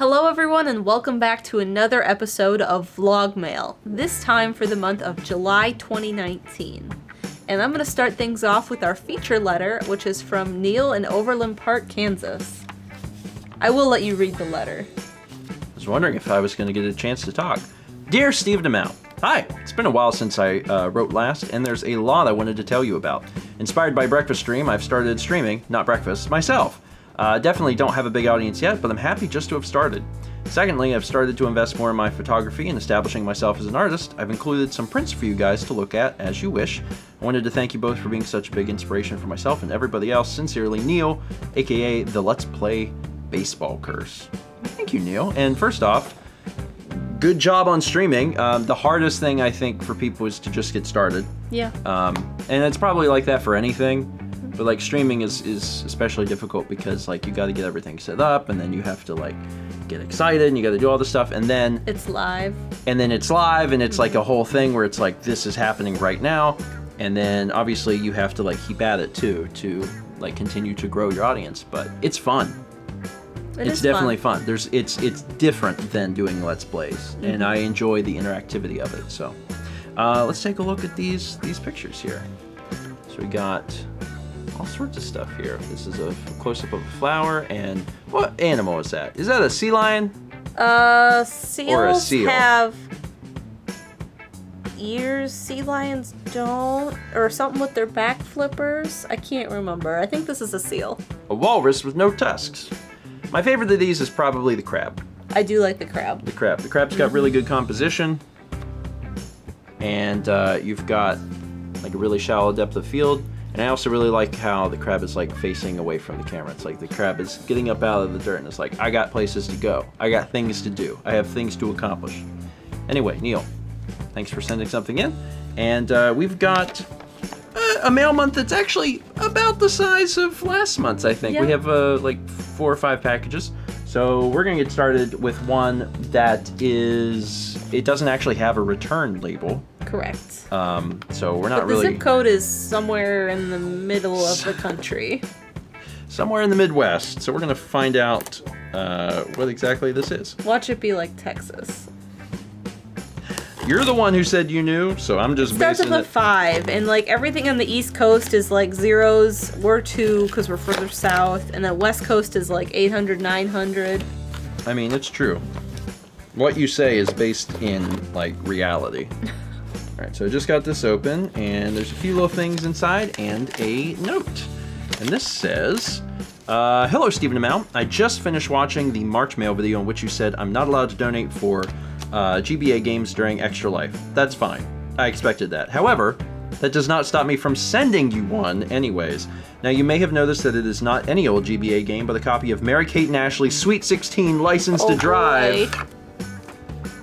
Hello everyone and welcome back to another episode of VlogMail, this time for the month of July 2019. And I'm going to start things off with our feature letter, which is from Neil in Overland Park, Kansas. I will let you read the letter. I was wondering if I was going to get a chance to talk. Dear Steve and Amell, hi! It's been a while since I wrote last, and there's a lot I wanted to tell you about. Inspired by Breakfast Stream, I've started streaming, not breakfast, myself. Definitely don't have a big audience yet, but I'm happy just to have started. Secondly, I've started to invest more in my photography and establishing myself as an artist. I've included some prints for you guys to look at as you wish. I wanted to thank you both for being such a big inspiration for myself and everybody else. Sincerely, Neil, aka the Let's Play Baseball Curse. Thank you, Neil. And first off, good job on streaming. The hardest thing I think for people is to just get started. Yeah. And it's probably like that for anything. But like streaming is especially difficult because like you got to get everything set up, and then you have to like get excited and you got to do all this stuff, and then it's live. And then it's live, and it's like a whole thing where it's like this is happening right now, and then obviously you have to like keep at it too to like continue to grow your audience. But it's fun. It's definitely fun. It's different than doing Let's Plays, and I enjoy the interactivity of it. So let's take a look at these pictures here. So we got all sorts of stuff here. This is a close-up of a flower, and what animal is that? Is that a sea lion? Seals or a seal? Have ears. Sea lions don't, or something with their back flippers. I can't remember. I think this is a seal. A walrus with no tusks. My favorite of these is probably the crab. I do like the crab. The crab. The crab's got really good composition, and you've got like a really shallow depth of field. And I also really like how the crab is like facing away from the camera. It's like the crab is getting up out of the dirt and it's like, I got places to go. I got things to do. I have things to accomplish. Anyway, Neil, thanks for sending something in. And we've got a mail month that's actually about the size of last month's, I think. Yeah. We have like 4 or 5 packages. So we're gonna get started with one that it doesn't actually have a return label. Correct. So we're not really... the zip code is somewhere in the middle of the country. Somewhere in the Midwest. So we're gonna find out what exactly this is. Watch it be like Texas. You're the one who said you knew, so I'm just basing it... Starts with a 5, and like everything on the East Coast is like 0s. We're 2 because we're further south, and the West Coast is like 800, 900. I mean, it's true. What you say is based in like reality. Alright, so I just got this open, and there's a few little things inside, and a note. And this says, hello Stephen and Amell. I just finished watching the March mail video in which you said I'm not allowed to donate for GBA games during Extra Life. That's fine. I expected that. However, that does not stop me from sending you one anyways. Now you may have noticed that it is not any old GBA game, but a copy of Mary-Kate and Ashley's Sweet 16 License to Drive. Boy.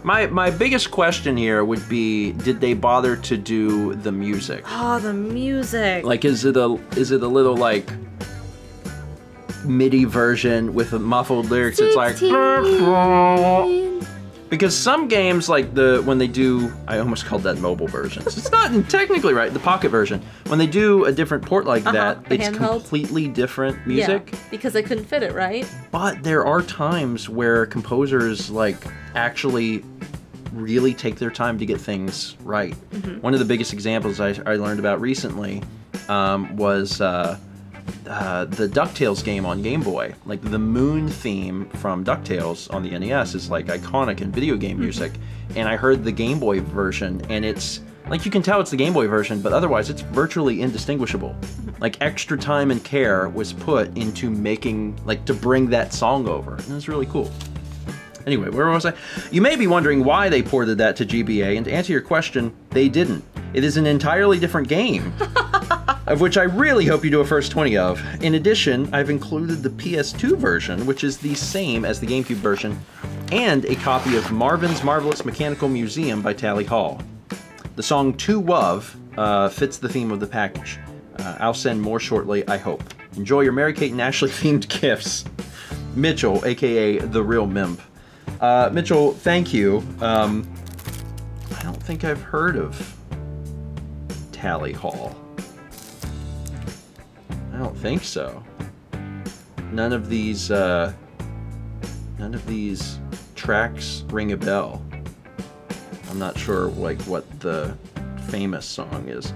My biggest question here would be, did they bother to do the music? Oh, the music. Like, is it a little like MIDI version with a muffled lyrics? 16. It's like because some games like when they do, I almost called that mobile versions. It's not technically right, the pocket version. When they do a different port like that, it's handheld. completely different music. Yeah, because they couldn't fit it, right? But there are times where composers like actually really take their time to get things right. One of the biggest examples I learned about recently was the DuckTales game on Game Boy. Like the moon theme from DuckTales on the NES is like iconic in video game music. And I heard the Game Boy version, and it's like you can tell it's the Game Boy version, but otherwise it's virtually indistinguishable. Like extra time and care was put into making, like to bring that song over. And it's really cool. Anyway, where was I? You may be wondering why they ported that to GBA, and to answer your question, they didn't. It is an entirely different game, of which I really hope you do a first 20 of. In addition, I've included the PS2 version, which is the same as the GameCube version, and a copy of Marvin's Marvelous Mechanical Museum by Tally Hall. The song To Wove fits the theme of the package. I'll send more shortly, I hope. Enjoy your Mary-Kate and Ashley themed gifts. Mitchell, aka The Real Mimp. Mitchell, thank you. I don't think I've heard of Tally Hall. I don't think so. None of these None of these tracks ring a bell. I'm not sure like what the famous song is.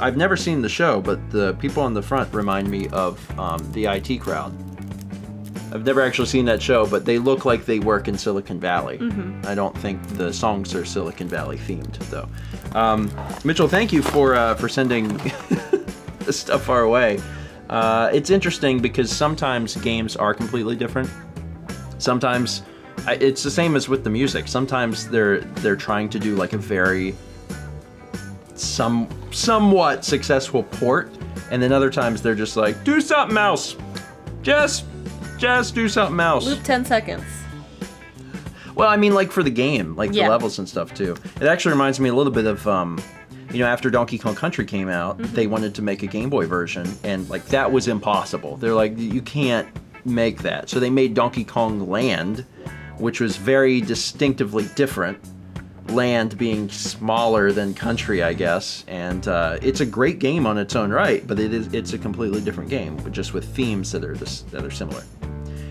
I've never seen the show, but the people on the front remind me of the IT Crowd. I've never actually seen that show, but they look like they work in Silicon Valley. I don't think the songs are Silicon Valley themed, though. Mitchell, thank you for sending this stuff our way. It's interesting because sometimes games are completely different. Sometimes it's the same as with the music. Sometimes they're trying to do like a very somewhat successful port, and then other times they're just like, do something else. Just do something else. Loop 10 seconds. Well, I mean, like for the game, like the levels and stuff too. It actually reminds me a little bit of, you know, after Donkey Kong Country came out, they wanted to make a Game Boy version, and like that was impossible. They're like, you can't make that. So they made Donkey Kong Land, which was very distinctively different. Land being smaller than Country, I guess, and it's a great game on its own right, but it's a completely different game, but just with themes that are similar.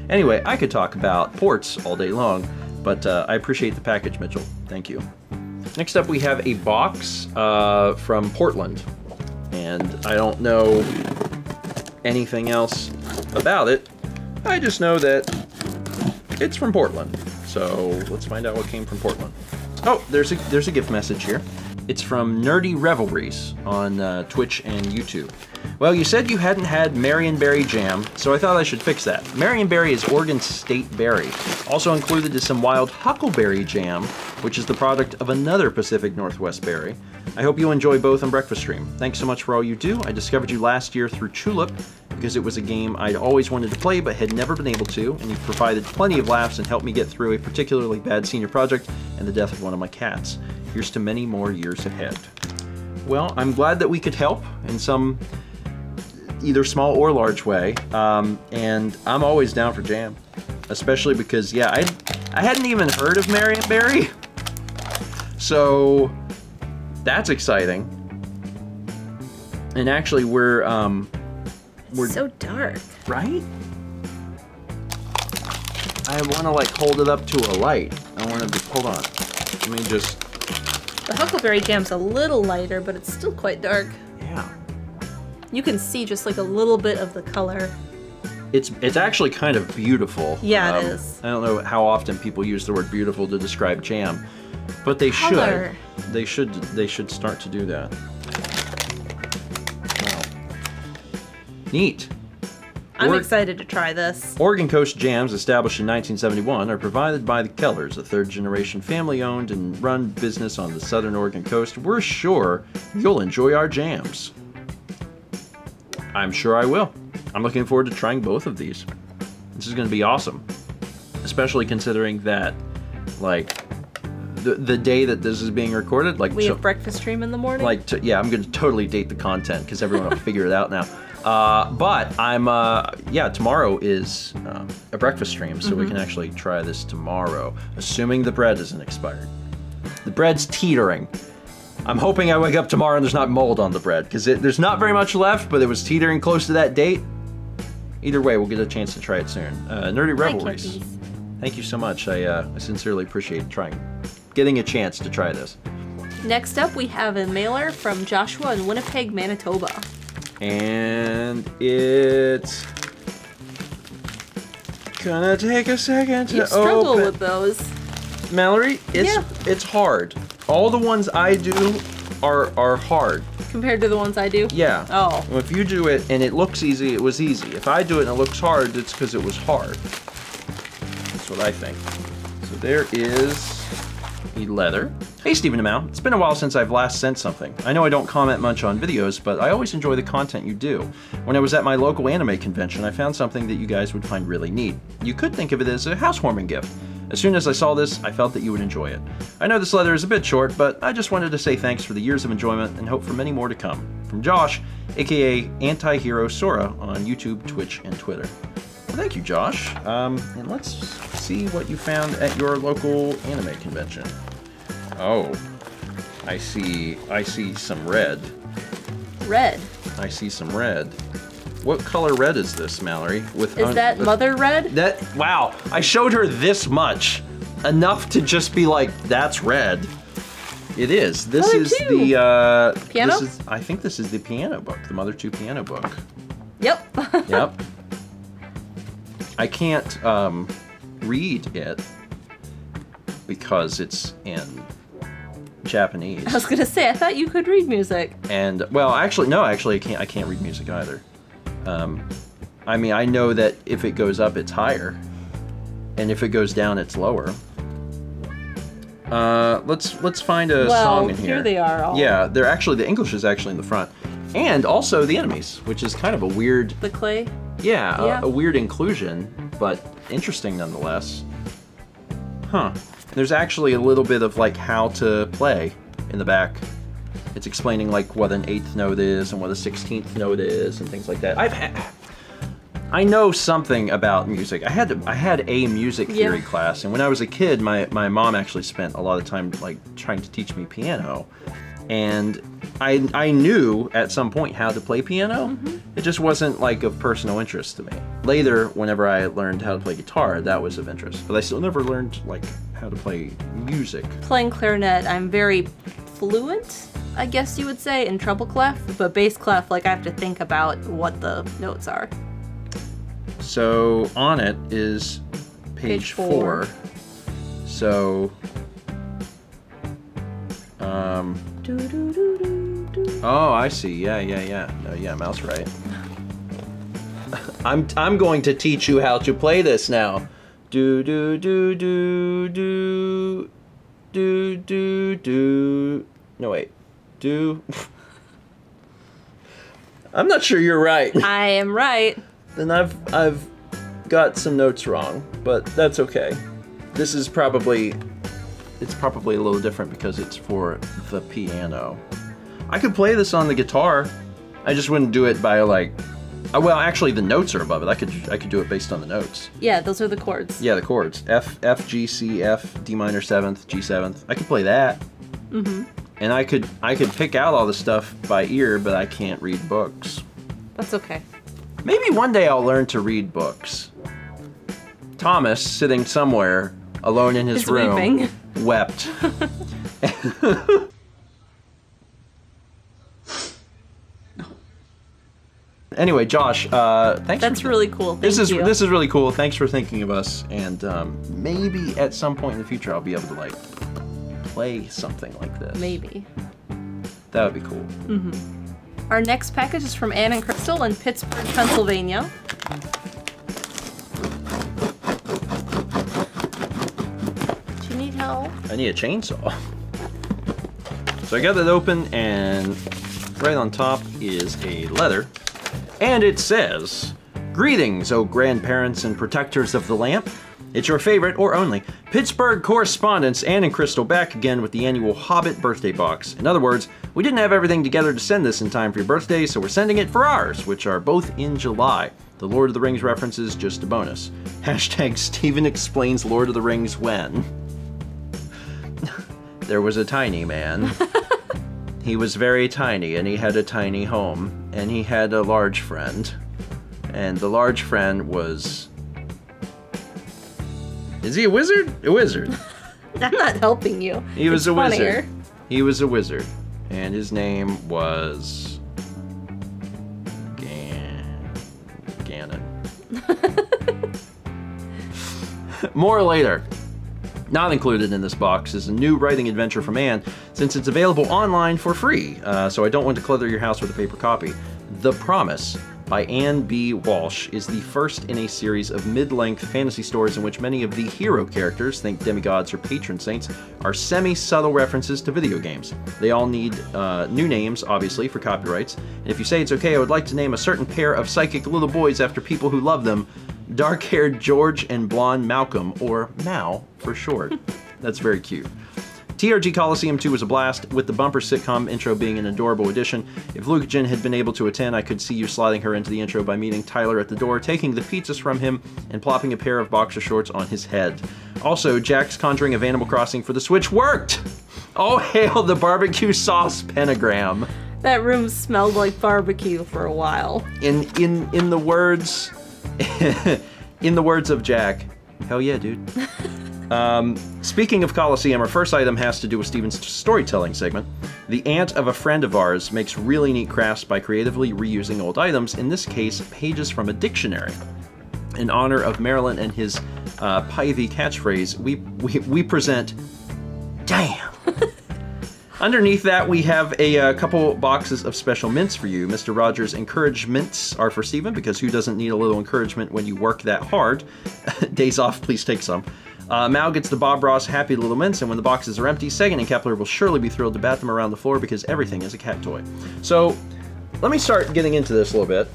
Anyway, I could talk about ports all day long, but I appreciate the package, Mitchell. Thank you. Next up, we have a box from Portland, and I don't know anything else about it. I just know that it's from Portland. So let's find out what came from Portland. Oh, there's a gift message here. It's from Nerdy Revelries on Twitch and YouTube. Well, you said you hadn't had Marionberry jam, so I thought I should fix that. Marionberry is Oregon's state berry. Also included is some wild huckleberry jam, which is the product of another Pacific Northwest berry. I hope you enjoy both on Breakfast Stream. Thanks so much for all you do. I discovered you last year through Tulip because it was a game I'd always wanted to play but had never been able to, and you've provided plenty of laughs and helped me get through a particularly bad senior project and the death of one of my cats. Here's to many more years ahead. Well, I'm glad that we could help in some either small or large way, and I'm always down for jam, especially because, yeah, I hadn't even heard of Marionberry, so that's exciting. And actually, we're so dark, right? I want to like hold it up to a light. I want to hold on. Let me just. The huckleberry jam's a little lighter, but it's still quite dark. Yeah. You can see just like a little bit of the color. It's actually kind of beautiful. Yeah, it is. I don't know how often people use the word beautiful to describe jam, but they Color. should. They should start to do that. Wow. Neat. I'm excited to try this. Oregon Coast jams, established in 1971, are provided by the Kellers, a third-generation family-owned and run business on the southern Oregon coast. We're sure you'll enjoy our jams. I'm sure I will. I'm looking forward to trying both of these. This is going to be awesome. Especially considering that, like, the day that this is being recorded, like... We have Breakfast Stream in the morning? Like, yeah, I'm going to totally date the content, because everyone will figure it out now. But I'm, yeah, tomorrow is a breakfast stream, so we can actually try this tomorrow, assuming the bread isn't expired. The bread's teetering. I'm hoping I wake up tomorrow and there's not mold on the bread, because there's not very much left, but it was teetering close to that date. Either way, we'll get a chance to try it soon. Nerdy Revelries. Thank you so much. I sincerely appreciate getting a chance to try this. Next up, we have a mailer from Joshua in Winnipeg, Manitoba. And it's gonna take a second to You struggle open. with those. Mallory, it's hard. All the ones I do are hard. Compared to the ones I do? Yeah. Oh. Well, if you do it and it looks easy, it was easy. If I do it and it looks hard, it's because it was hard. That's what I think. So there is the leather. Hey, Stephen Amell. It's been a while since I've last sent something. I know I don't comment much on videos, but I always enjoy the content you do. When I was at my local anime convention, I found something that you guys would find really neat. You could think of it as a housewarming gift. As soon as I saw this, I felt that you would enjoy it. I know this letter is a bit short, but I just wanted to say thanks for the years of enjoyment and hope for many more to come. From Josh, aka Anti-Hero Sora on YouTube, Twitch, and Twitter. Well, thank you, Josh. And let's see what you found at your local anime convention. Oh, I see some red. Red? I see some red. What color red is this, Mallory? Is that mother red? Wow, I showed her this much. Enough to just be like, that's red. It is. This is the piano? I think this is the piano book, the Mother 2 piano book. Yep. Yep. I can't read it because it's in Japanese. I was gonna say, I thought you could read music. And well, actually, no, I can't read music either. I mean, I know that if it goes up, it's higher, and if it goes down, it's lower. Let's find a song in here. Here they are. All. Yeah, they're actually, the English is actually in the front, and also the enemies, which is kind of a weird. The clay. Yeah, a weird inclusion, but interesting nonetheless. Huh. There's actually a little bit of like how to play in the back. It's explaining like what an 8th note is and what a 16th note is and things like that. I know something about music. I had a music theory class, and when I was a kid, my mom actually spent a lot of time like trying to teach me piano, and I knew at some point how to play piano. It just wasn't like of personal interest to me. Later, whenever I learned how to play guitar, that was of interest, but I still never learned like how to play music. Playing clarinet, I'm very fluent, I guess you would say, in treble clef, but bass clef, like I have to think about what the notes are. So on it is page 4. So, oh, I see. Yeah. No, yeah, mouse right. I'm going to teach you how to play this now. Do do do do do do do do. No wait. Do. I'm not sure you're right. I am right. Then I've got some notes wrong, but that's okay. This is probably, it's probably a little different because it's for the piano. I could play this on the guitar. I just wouldn't do it by like, well, actually the notes are above it. I could do it based on the notes. Yeah, those are the chords. Yeah, the chords. F, G, C, F, D minor 7th, G 7th. I could play that. And I could pick out all the stuff by ear, but I can't read books. That's okay. Maybe one day I'll learn to read books. Thomas, sitting somewhere alone in his room, weeping. Wept. Anyway, Josh, thanks. That's really cool. This is really cool. Thanks for thinking of us, and maybe at some point in the future I'll be able to like play something like this. Maybe. That would be cool. Our next package is from Ann and Crystal in Pittsburgh, Pennsylvania. Do you need help? I need a chainsaw. So I got that open, and right on top is a letter, and it says, "Greetings, O grandparents and protectors of the lamp. It's your favorite, or only, Pittsburgh correspondents, Ann and Crystal, back again with the annual Hobbit birthday box. In other words, we didn't have everything together to send this in time for your birthday, so we're sending it for ours, which are both in July. The Lord of the Rings reference is just a bonus. Hashtag Steven explains Lord of the Rings when. There was a tiny man. He was very tiny, and he had a tiny home, and he had a large friend. And the large friend was... Is he a wizard? A wizard. I'm not helping you. He was a funnier. wizard. He was a wizard. And his name was... Ganon. More later. Not included in this box is a new writing adventure from Anne, since it's available online for free, so I don't want to clutter your house with a paper copy. The Promise by Anne B. Walsh is the first in a series of mid-length fantasy stories in which many of the hero characters, think demigods or patron saints, are semi-subtle references to video games. They all need new names, obviously, for copyrights, and if you say it's okay, I would like to name a certain pair of psychic little boys after people who love them, dark-haired George and blonde Malcolm, or Mal for short. That's very cute. TRG Coliseum 2 was a blast, with the bumper sitcom intro being an adorable addition. If Lukagen had been able to attend, I could see you sliding her into the intro by meeting Tyler at the door, taking the pizzas from him, and plopping a pair of boxer shorts on his head. Also, Jack's conjuring of Animal Crossing for the Switch worked! Oh, hail the barbecue sauce pentagram. That room smelled like barbecue for a while. In the words in the words of Jack, hell yeah, dude. Speaking of Coliseum, our first item has to do with Steven's storytelling segment. The aunt of a friend of ours makes really neat crafts by creatively reusing old items, in this case, pages from a dictionary. In honor of Marilyn and his pithy catchphrase, we present, damn. Underneath that, we have a couple boxes of special mints for you. Mr. Rogers' encouragements are for Steven, because who doesn't need a little encouragement when you work that hard? Days off, please take some. Mal gets the Bob Ross Happy Little Mints, and when the boxes are empty, Sagan and Kepler will surely be thrilled to bat them around the floor because everything is a cat toy. So, let me start getting into this a little bit,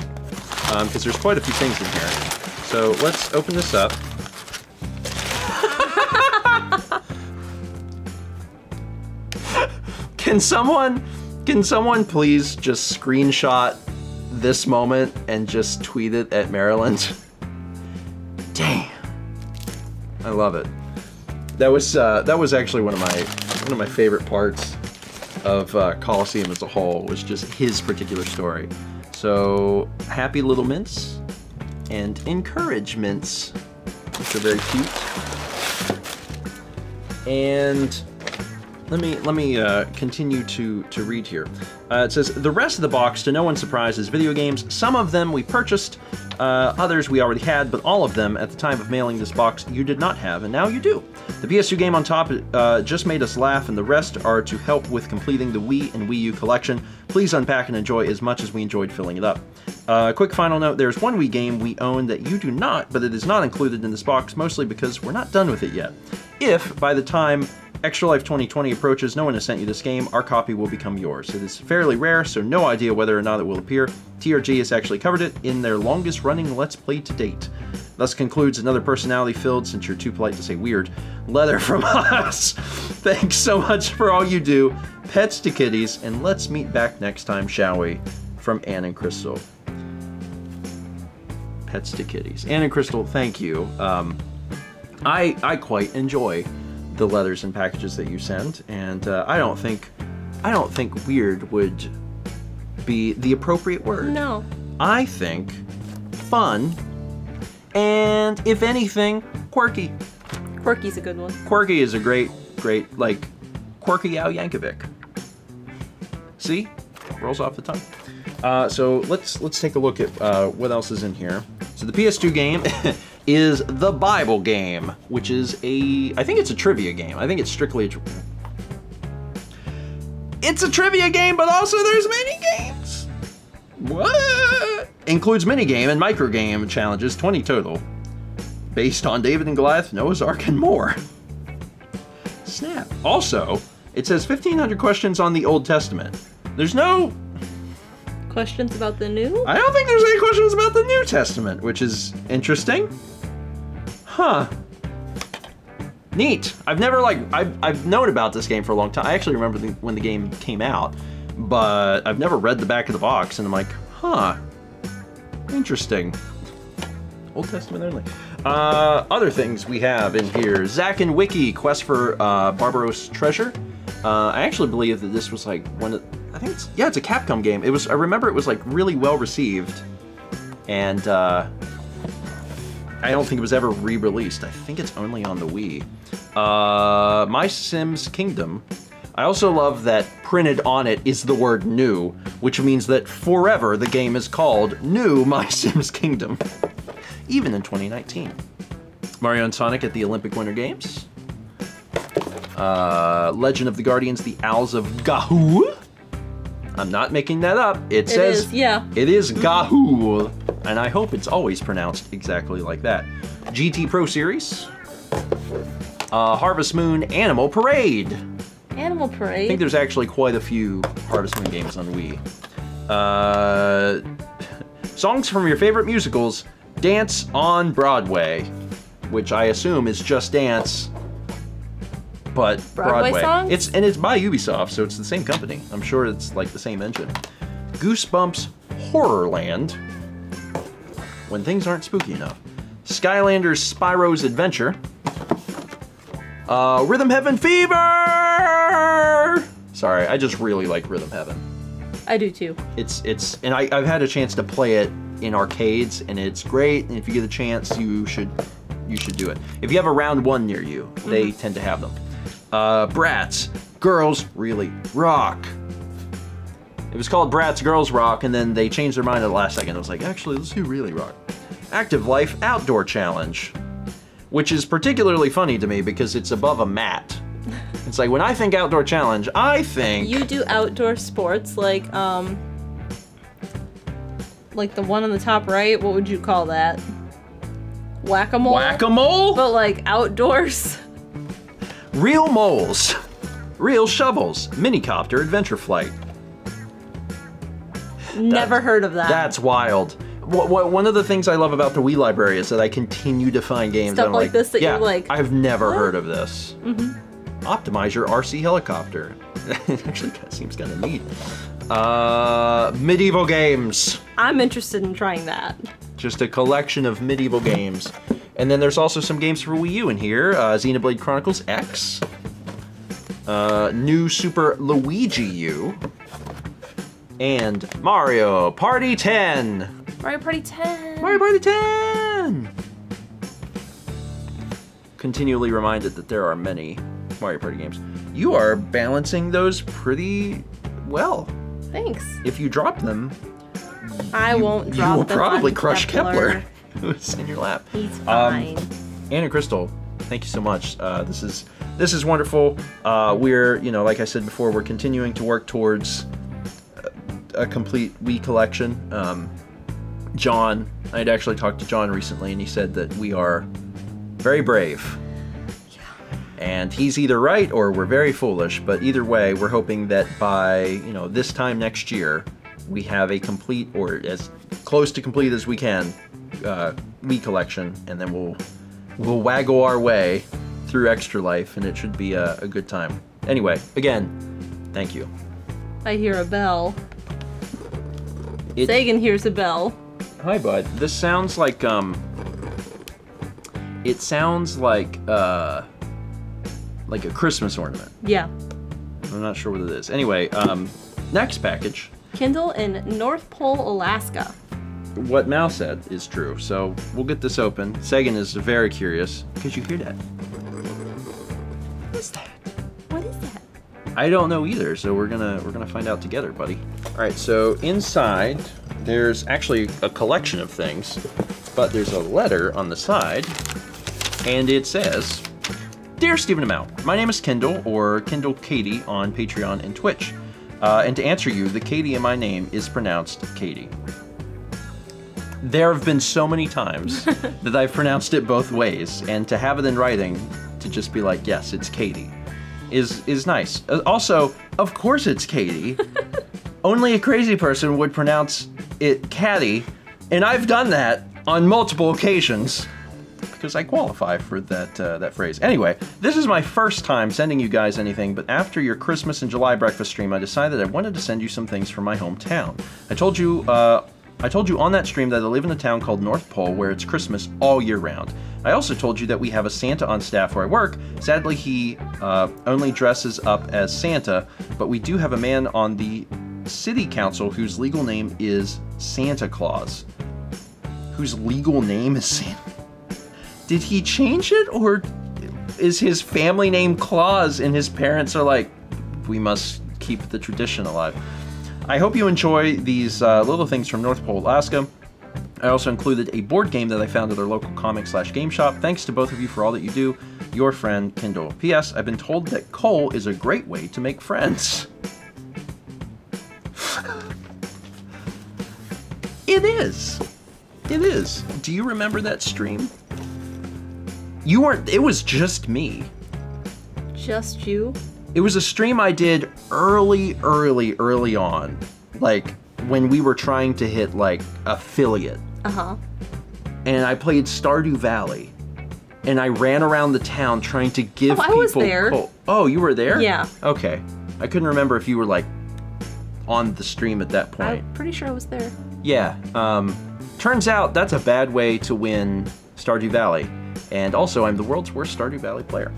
because there's quite a few things in here. So, let's open this up. Can someone please just screenshot this moment and just tweet it at Maryland? Damn. I love it. That was actually one of my favorite parts of Coliseum as a whole, was just his particular story. So, happy little mints and encouragements, which are very cute. And let me continue to read here. It says, the rest of the box, to no one's surprise, is video games. Some of them we purchased, others we already had, but all of them, at the time of mailing this box, you did not have, and now you do. The PS2 game on top just made us laugh, and the rest are to help with completing the Wii and Wii U collection. Please unpack and enjoy as much as we enjoyed filling it up. Quick final note, there's one Wii game we own that you do not, but it is not included in this box, mostly because we're not done with it yet. If, by the time Extra Life 2020 approaches, no one has sent you this game, our copy will become yours. It is fairly rare, so no idea whether or not it will appear. TRG has actually covered it in their longest running Let's Play to date. Thus concludes another personality-filled, since you're too polite to say weird, letter from us. Thanks so much for all you do. Pets to kitties, and let's meet back next time, shall we? From Ann and Crystal. Pets to kitties. Ann and Crystal, thank you. I quite enjoy the letters and packages that you send, and I don't think weird would be the appropriate word. No. I think fun, and if anything, quirky. Quirky's a good one. Quirky is a great, like, quirky Al Yankovic. See? Rolls off the tongue. So let's take a look at what else is in here. So the PS2 game is the Bible game, which is I think it's a trivia game. I think it's strictly it's a trivia game, but also there's mini games. What? Includes minigame and microgame challenges, 20 total. Based on David and Goliath, Noah's Ark, and more. Snap. Also, it says 1,500 questions on the Old Testament. There's no questions about the New? I don't think there's any questions about the New Testament, which is interesting. Huh. Neat. I've never, like, I've known about this game for a long time. I actually remember when the game came out, but I've never read the back of the box, and I'm like, huh. Interesting. Old Testament only. Other things we have in here. Zack and Wiki, Quest for Barbaros Treasure. I actually believe that this was like one of, I think it's, yeah, it's a Capcom game. It was, I remember it was like really well received, and I don't think it was ever re-released. I think it's only on the Wii. My Sims Kingdom. I also love that printed on it is the word new, which means that forever the game is called New My Sims Kingdom, even in 2019. Mario and Sonic at the Olympic Winter Games. Legend of the Guardians, the Owls of Gahul. I'm not making that up. It says, is, yeah. It is Gahul, and I hope it's always pronounced exactly like that. GT Pro Series. Harvest Moon Animal Parade. Animal Parade? I think there's actually quite a few Harvest Moon games on Wii. Songs from your favorite musicals. Dance on Broadway, which I assume is Just Dance, but Broadway. Songs? It's by Ubisoft, so it's the same company. I'm sure it's like the same engine. Goosebumps Horrorland, when things aren't spooky enough. Skylanders Spyro's Adventure. Rhythm Heaven Fever! Sorry, I just really like Rhythm Heaven. I do too. And I've had a chance to play it in arcades, and it's great. And if you get a chance, you should do it. If you have a round 1 near you, they tend to have them. Bratz, Girls Really Rock. It was called Bratz Girls Rock, and then they changed their mind at the last second. I was like, actually, let's do Really Rock. Active Life Outdoor Challenge, which is particularly funny to me because it's above a mat. It's like, when I think outdoor challenge, I think... You do outdoor sports, like the one on the top right, what would you call that? Whack-a-mole? Whack-a-mole? But like outdoors. Real moles. Real shovels. Minicopter Adventure Flight. Never heard of that. That's wild. One of the things I love about the Wii library is that I continue to find games Stuff that I'm like this that you're like, I've never what? heard of this. Optimize your RC helicopter. It actually seems kind of neat. Medieval games. I'm interested in trying that. Just a collection of medieval games. And then there's also some games for Wii U in here. Xenoblade Chronicles X. New Super Luigi U. And Mario Party 10. Mario Party 10. Mario Party 10! Continually reminded that there are many Mario Party games. You are balancing those pretty well. Thanks. If you drop them, I won't drop them. You will probably on crush Kepler. Who's in your lap. He's fine. Anne and Crystal, thank you so much. This is wonderful. We're, like I said before, we're continuing to work towards a complete Wii collection. John, I had actually talked to John recently, and he said that we are very brave. Yeah. And he's either right or we're very foolish, but either way, we're hoping that by, this time next year, we have a complete, or as close to complete as we can, Wii collection, and then we'll waggle our way through Extra Life, and it should be a good time. Anyway, again, thank you. I hear a bell. Sagan hears a bell. Hi, bud. This sounds like, it sounds like a Christmas ornament. Yeah. I'm not sure what it is. Anyway, next package. Kindle in North Pole, Alaska. What Mal said is true, so we'll get this open. Sagan is very curious. Could you hear that? What is that? What is that? I don't know either, so we're gonna find out together, buddy. All right, so inside there's actually a collection of things, but there's a letter on the side, and it says, "Dear Stephen and Amell, my name is Kindle, or Kindle Katie on Patreon and Twitch. And to answer you, the Katie in my name is pronounced Katie. There have been so many times that I've pronounced it both ways, and to have it in writing, to just be like, yes, it's Katie, is nice. Also, of course it's Katie. Only a crazy person would pronounce it Caddy, and I've done that on multiple occasions because I qualify for that phrase. Anyway, this is my first time sending you guys anything, but after your Christmas and July breakfast stream, I decided I wanted to send you some things from my hometown. I told you on that stream that I live in a town called North Pole where it's Christmas all year round. I also told you that we have a Santa on staff where I work. Sadly, he only dresses up as Santa, but we do have a man on the city council whose legal name is Santa Claus. Whose legal name is Santa? Did he change it, or is his family name Claus and his parents are like, we must keep the tradition alive? I hope you enjoy these little things from North Pole, Alaska. I also included a board game that I found at our local comic/game shop. Thanks to both of you for all that you do. Your friend, Kindle. P.S. I've been told that coal is a great way to make friends. It is. It is. Do you remember that stream? You weren't, it was just me. Just you? It was a stream I did early on. Like, when we were trying to hit, like, affiliate. Uh-huh. And I played Stardew Valley. And I ran around the town trying to give people... I was there. Oh, you were there? Yeah. Okay. I couldn't remember if you were, like, on the stream at that point. I'm pretty sure I was there. Yeah. Turns out that's a bad way to win Stardew Valley. And also, I'm the world's worst Stardew Valley player.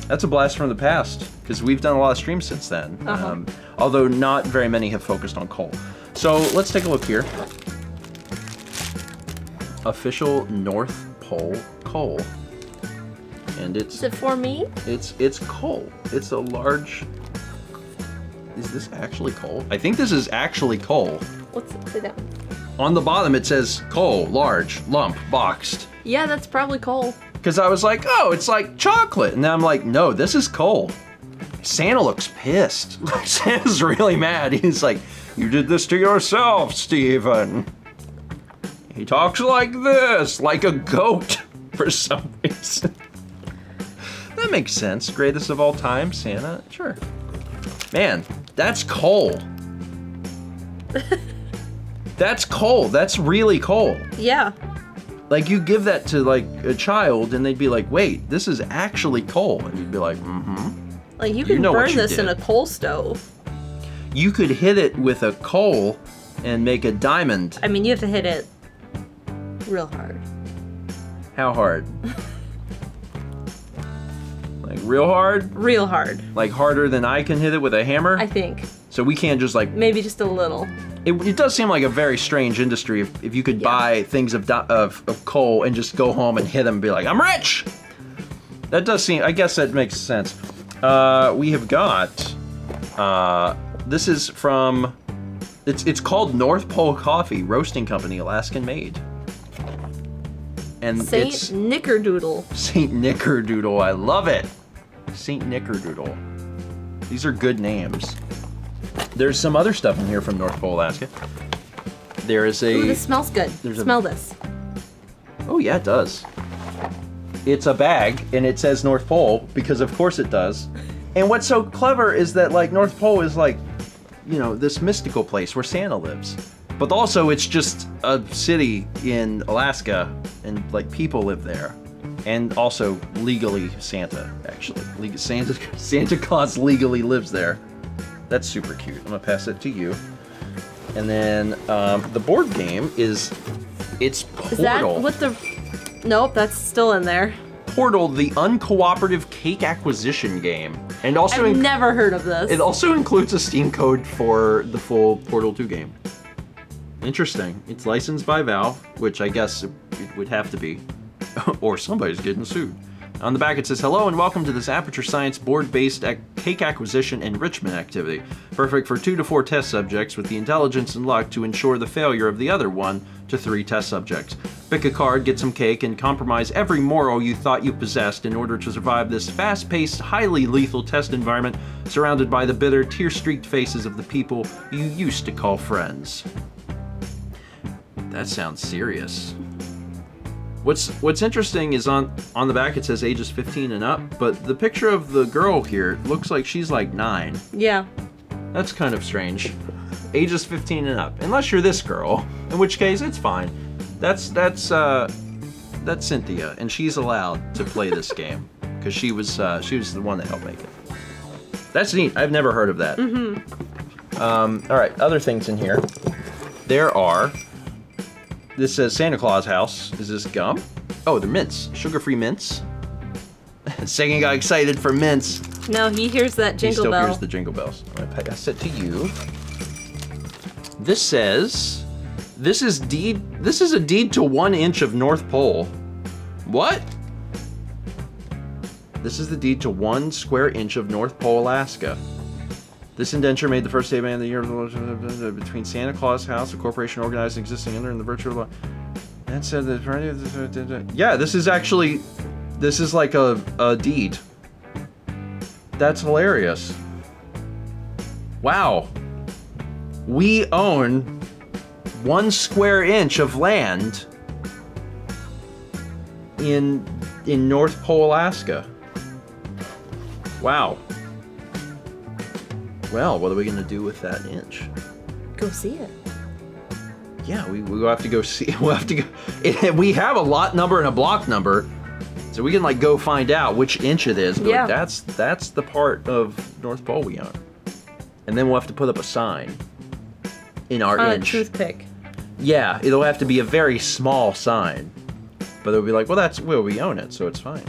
That's a blast from the past, because we've done a lot of streams since then. Although not very many have focused on coal. So let's take a look here. Official North Pole coal. And it's... Is it for me? It's coal. It's a large... Is this actually coal? I think this is actually coal. What's it say down? On the bottom it says coal, large, lump, boxed. Yeah, that's probably coal. Because I was like, oh, it's like chocolate. And then I'm like, no, this is coal. Santa looks pissed. Santa's really mad. He's like, you did this to yourself, Steven. He talks like this, like a goat, for some reason. That makes sense. Greatest of all time, Santa. Sure. Man, that's coal. That's coal. That's really coal. Yeah. Like, you give that to, like, a child, and they'd be like, wait, this is actually coal. And you'd be like, mm-hmm. Like, you can burn this in a coal stove. You could hit it with a coal and make a diamond. I mean, you have to hit it real hard. How hard? Like, real hard? Real hard. Like, harder than I can hit it with a hammer? I think. So we can't just, like... Maybe just a little. It does seem like a very strange industry if you could buy things of coal and just go home and hit them and be like, I'm rich! That does seem... I guess that makes sense. We have got... this is from... It's called North Pole Coffee Roasting Company, Alaskan made. And Saint it's... Nickerdoodle. Saint Nickerdoodle, I love it! Saint Nickerdoodle. These are good names. There's some other stuff in here from North Pole, Alaska. There is a... Ooh, this smells good. Smell this. Oh yeah, it does. It's a bag, and it says North Pole, because of course it does. And what's so clever is that, like, North Pole is like, you know, this mystical place where Santa lives. But also, it's just a city in Alaska, and, like, people live there. And also, legally, Santa, actually. Santa Claus legally lives there. That's super cute. I'm gonna pass it to you. And then, the board game it's Portal. Is that what the... Nope, that's still in there. Portal, the uncooperative cake acquisition game. And also... I've never heard of this. It also includes a Steam code for the full Portal 2 game. Interesting. It's licensed by Valve, which I guess it would have to be. Or somebody's getting sued. On the back it says, hello and welcome to this Aperture Science board-based cake acquisition enrichment activity. Perfect for 2 to 4 test subjects with the intelligence and luck to ensure the failure of the other 1 to 3 test subjects. Pick a card, get some cake, and compromise every moral you thought you possessed in order to survive this fast-paced, highly lethal test environment surrounded by the bitter, tear-streaked faces of the people you used to call friends. That sounds serious. What's interesting is on the back it says ages 15 and up, but the picture of the girl here looks like she's like 9. Yeah. That's kind of strange. Ages 15 and up, unless you're this girl, in which case it's fine. That's Cynthia, and she's allowed to play this game because she was the one that helped make it. That's neat. I've never heard of that. Mm-hmm. All right, other things in here. There are. This says Santa Claus house. Is this gum? Oh, they're mints. Sugar-free mints. Sagan got excited for mints. No, he hears that jingle bell. He still hears the jingle bells. I'm gonna pass it to you. This says, this is a deed to 1 inch of North Pole. What? This is the deed to 1 square inch of North Pole, Alaska. This indenture made the first statement of the year between Santa Claus House, a corporation organized and existing under the virtual law. That said that... Yeah, this is actually... This is like a deed. That's hilarious. Wow. We own 1 square inch of land in North Pole, Alaska. Wow. Well, what are we gonna do with that inch? Go see it. Yeah, we'll have to go see. We'll have to go. We have a lot number and a block number, so we can like go find out which inch it is. But yeah. Like, that's the part of North Pole we own, and then we'll have to put up a sign in our inch. A toothpick. Yeah, it'll have to be a very small sign, but they'll be like, well, that's where we own it, so it's fine.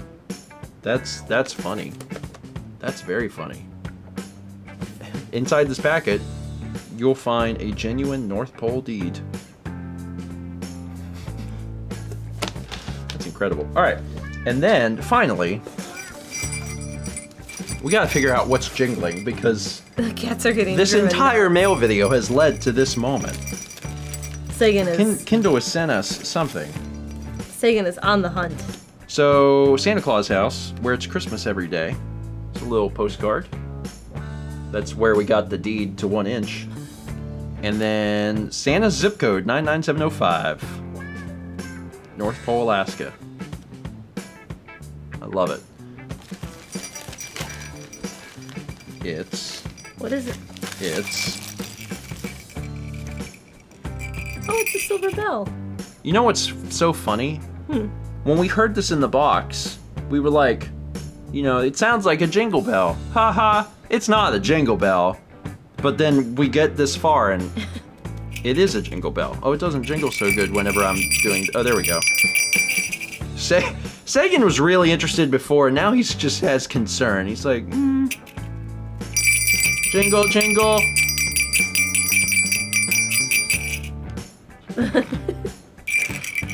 That's funny. That's very funny. Inside this packet, you'll find a genuine North Pole deed. That's incredible. All right, and then finally, we gotta figure out what's jingling because the cats are getting this entire mail video has led to this moment. Sagan is Kindle has sent us something. Sagan is on the hunt. So Santa Claus house, where it's Christmas every day. It's a little postcard. That's where we got the deed to 1 inch. And then Santa's zip code 99705. North Pole, Alaska. I love it. What is it? Oh, it's a silver bell. You know what's so funny? When we heard this in the box, we were like, you know, it sounds like a jingle bell. Ha ha, it's not a jingle bell. But then we get this far and it is a jingle bell. Oh, it doesn't jingle so good whenever I'm doing, oh, there we go. Sagan was really interested before, now he just has concern. He's like, jingle, jingle.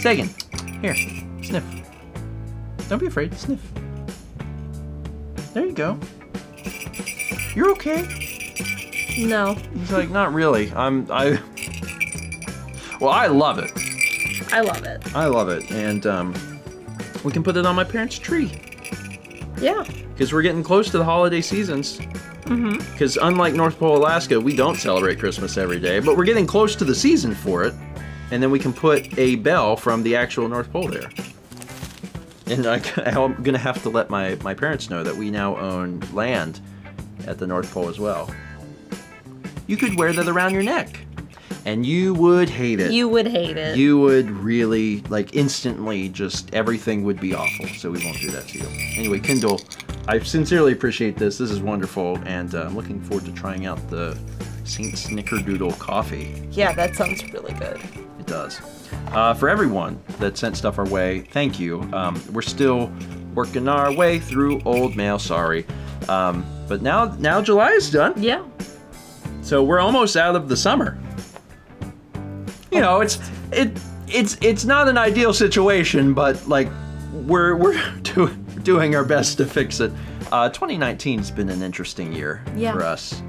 Sagan, here, sniff. Don't be afraid, sniff. There you go. You're okay. No. He's like, not really. Well, I love it. I love it. I love it, and we can put it on my parents' tree. Yeah. Because we're getting close to the holiday seasons. Because unlike North Pole, Alaska, we don't celebrate Christmas every day, but we're getting close to the season for it. And then we can put a bell from the actual North Pole there. And I'm going to have to let my parents know that we now own land at the North Pole as well. You could wear that around your neck. And you would hate it. You would hate it. You would really, like, instantly just everything would be awful. So we won't do that to you. Anyway, Kindle, I sincerely appreciate this. This is wonderful. And I'm looking forward to trying out the St. Snickerdoodle coffee. Yeah, that sounds really good. It does. For everyone that sent stuff our way, thank you. We're still working our way through old mail, sorry. But now July is done. Yeah. So we're almost out of the summer. You know, it's not an ideal situation, but like we're doing our best to fix it. 2019's been an interesting year for us.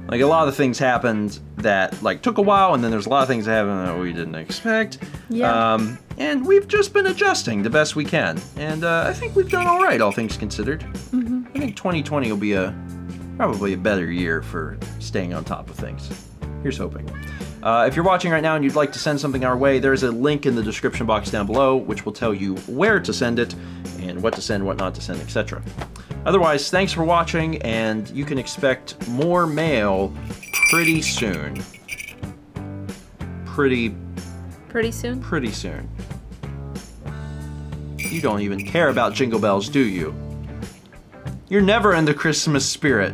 Like a lot of things happened that like took a while, and then there's a lot of things that happened that we didn't expect. Yeah. And we've just been adjusting the best we can, and I think we've done all right, all things considered. I think 2020 will be probably a better year for staying on top of things. Here's hoping. If you're watching right now and you'd like to send something our way, there's a link in the description box down below, which will tell you where to send it, and what to send, what not to send, etc. Otherwise, thanks for watching, and you can expect more mail pretty soon. Pretty soon? Pretty soon. You don't even care about Jingle Bells, do you? You're never in the Christmas spirit.